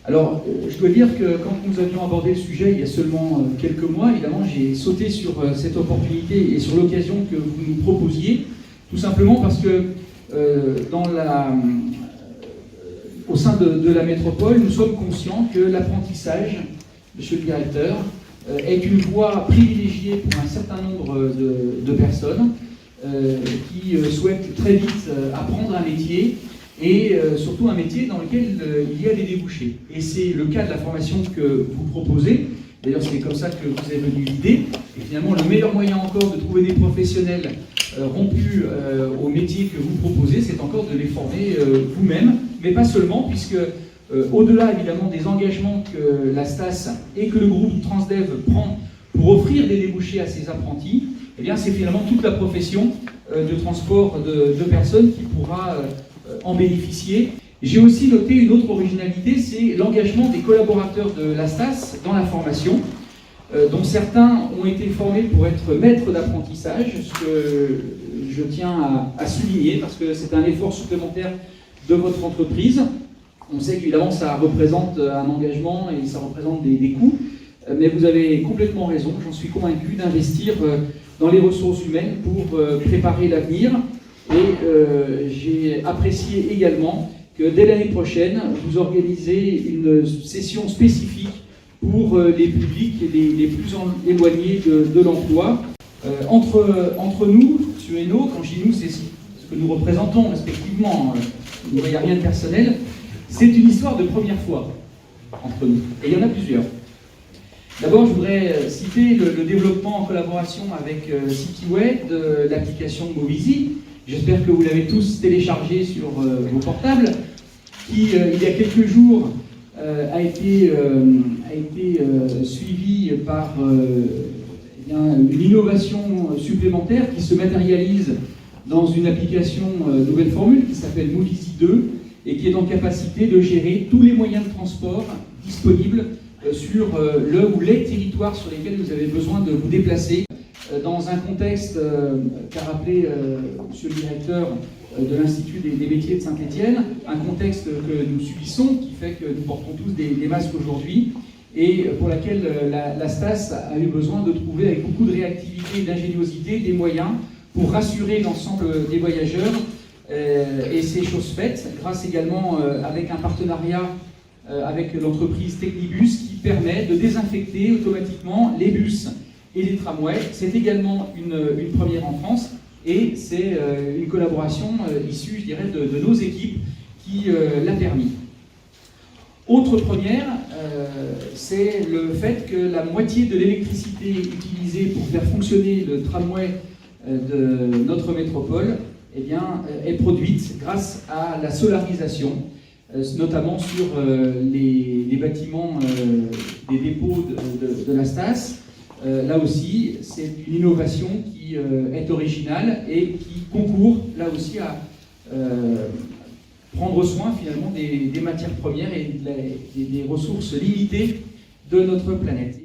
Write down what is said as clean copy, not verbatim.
Alors, je dois dire que quand nous avions abordé le sujet il y a seulement quelques mois, évidemment, j'ai sauté sur cette opportunité et sur l'occasion que vous nous proposiez, tout simplement parce que au sein de la métropole, nous sommes conscients que l'apprentissage, monsieur le directeur, est une voie privilégiée pour un certain nombre de personnes qui souhaitent très vite apprendre un métier et surtout un métier dans lequel il y a des débouchés. Et c'est le cas de la formation que vous proposez. D'ailleurs, c'est comme ça que vous avez venu l'idée. Et finalement, le meilleur moyen encore de trouver des professionnels rompus au métier que vous proposez, c'est encore de les former vous-même, mais pas seulement, puisque au-delà évidemment des engagements que la STAS et que le groupe Transdev prend pour offrir des débouchés à ses apprentis, eh bien, c'est finalement toute la profession de transport de personnes qui pourra en bénéficier. J'ai aussi noté une autre originalité, c'est l'engagement des collaborateurs de la STAS dans la formation, dont certains ont été formés pour être maîtres d'apprentissage, ce que je tiens à souligner, parce que c'est un effort supplémentaire de votre entreprise. On sait qu'évidemment ça représente un engagement et ça représente des coûts, mais vous avez complètement raison, j'en suis convaincu, d'investir dans les ressources humaines pour préparer l'avenir. Et j'ai apprécié également que dès l'année prochaine, vous organisez une session spécifique pour les publics les plus éloignés de l'emploi. Entre nous, M. Hainaut, quand je dis nous, c'est ce que nous représentons respectivement, il n'y a rien de personnel, c'est une histoire de première fois entre nous. Et il y en a plusieurs. D'abord, je voudrais citer le développement en collaboration avec Cityway de l'application Movizy. J'espère que vous l'avez tous téléchargé sur vos portables, qui, il y a quelques jours, a été suivi par une innovation supplémentaire qui se matérialise dans une application nouvelle formule qui s'appelle Movizy 2 et qui est en capacité de gérer tous les moyens de transport disponibles sur le ou les territoires sur lesquels vous avez besoin de vous déplacer. Dans un contexte qu'a rappelé Monsieur le directeur de l'Institut des métiers de Saint-Étienne, un contexte que nous subissons, qui fait que nous portons tous des masques aujourd'hui, et pour laquelle la STAS a eu besoin de trouver avec beaucoup de réactivité et d'ingéniosité des moyens pour rassurer l'ensemble des voyageurs. Et c'est chose faite, grâce également avec un partenariat avec l'entreprise Technibus qui permet de désinfecter automatiquement les bus et les tramways. C'est également une première en France et c'est une collaboration issue, je dirais, de nos équipes qui l'a permis. Autre première, c'est le fait que la moitié de l'électricité utilisée pour faire fonctionner le tramway de notre métropole eh bien, est produite grâce à la solarisation, notamment sur les bâtiments des dépôts de la STAS. Là aussi, c'est une innovation qui est originale et qui concourt là aussi à prendre soin finalement des matières premières et des ressources limitées de notre planète.